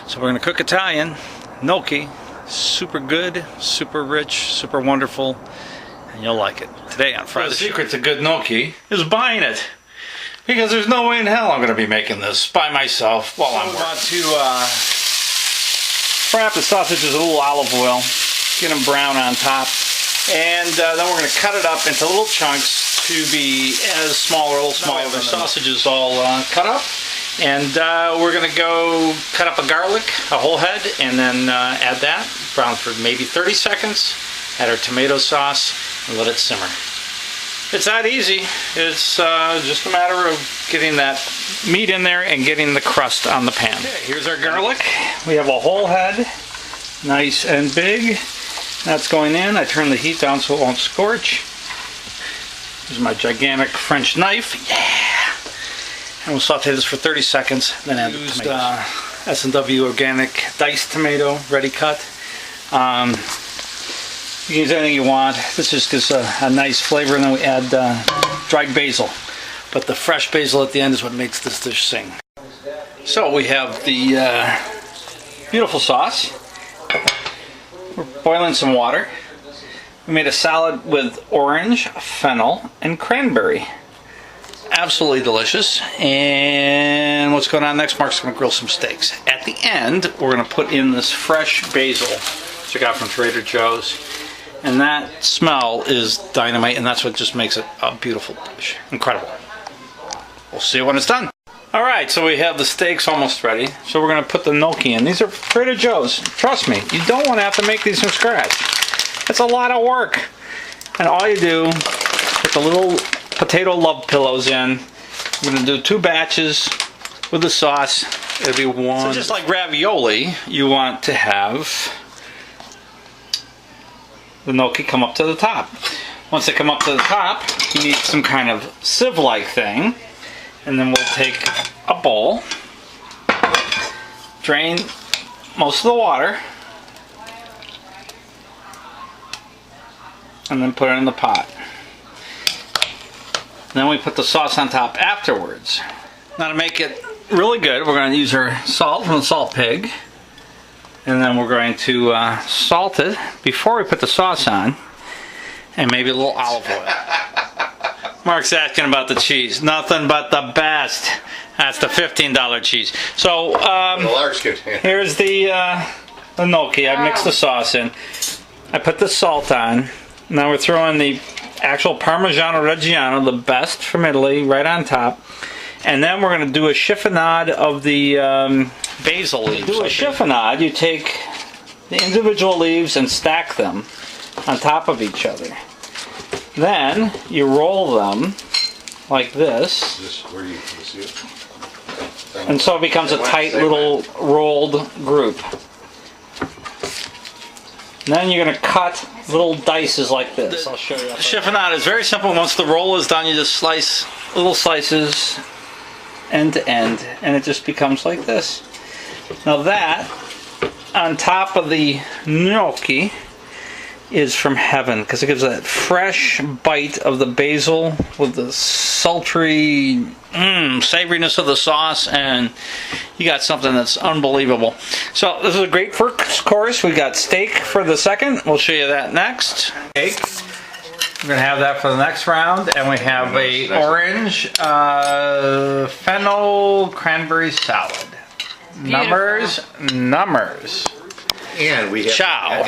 So we're going to cook Italian gnocchi. Super good, super rich, super wonderful, and you'll like it. Today on Friday. The secret to good gnocchi is buying it, because there's no way in hell I'm going to be making this by myself while I'm working. I want to fry up the sausages with a little olive oil, get them brown on top, and then we're going to cut it up into little chunks to be as small or a little smaller. The sausages all cut up. And we're going to go cut up a garlic, a whole head, and then add that, brown for maybe 30 seconds, add our tomato sauce, and let it simmer. It's that easy. It's just a matter of getting that meat in there and getting the crust on the pan. Okay, here's our garlic. We have a whole head, nice and big. That's going in. I turn the heat down so it won't scorch. Here's my gigantic French knife. Yeah! And we'll saute this for 30 seconds, then add the tomatoes. S&W organic diced tomato, ready cut. You can use anything you want. This just gives a nice flavor, and then we add dried basil. But the fresh basil at the end is what makes this dish sing. So we have the beautiful sauce. We're boiling some water. We made a salad with orange, fennel, and cranberry. Absolutely delicious. And what's going on next? Mark's going to grill some steaks. At the end, we're going to put in this fresh basil, which I got from Trader Joe's. And that smell is dynamite, and that's what just makes it a beautiful dish. Incredible. We'll see it when it's done. Alright, so we have the steaks almost ready. So we're going to put the gnocchi in. These are Trader Joe's. Trust me, you don't want to have to make these from scratch. It's a lot of work. And all you do, put the little potato love pillows in. I'm going to do 2 batches with the sauce. It'll be one. So just like ravioli, you want to have the gnocchi come up to the top. Once they come up to the top, you need some kind of sieve-like thing. And then we'll take a bowl, drain most of the water, and then put it in the pot. Then we put the sauce on top afterwards. Now to make it really good, we're going to use our salt from the salt pig. And then we're going to salt it before we put the sauce on. And maybe a little olive oil. Mark's asking about the cheese. Nothing but the best. That's the $15 cheese. So here's the gnocchi. I mixed the sauce in. I put the salt on. Now we're throwing the actual Parmigiano Reggiano, the best from Italy, right on top. And then we're going to do a chiffonade of the basil leaves. To do a chiffonade, you take the individual leaves and stack them on top of each other. Then you roll them like this. And so it becomes a tight little rolled group. And then you're going to cut little dices like this. I'll show you. The chiffonade is very simple. Once the roll is done, you just slice little slices end to end, and it just becomes like this. Now that, on top of the gnocchi, is from heaven, because it gives that fresh bite of the basil with the sultry savoriness of the sauce, and you got something that's unbelievable. So this is a great first course. We got steak for the second. We'll show you that next. Steak. We're going to have that for the next round, and we have a orange fennel cranberry salad. Numbers. And we have ciao.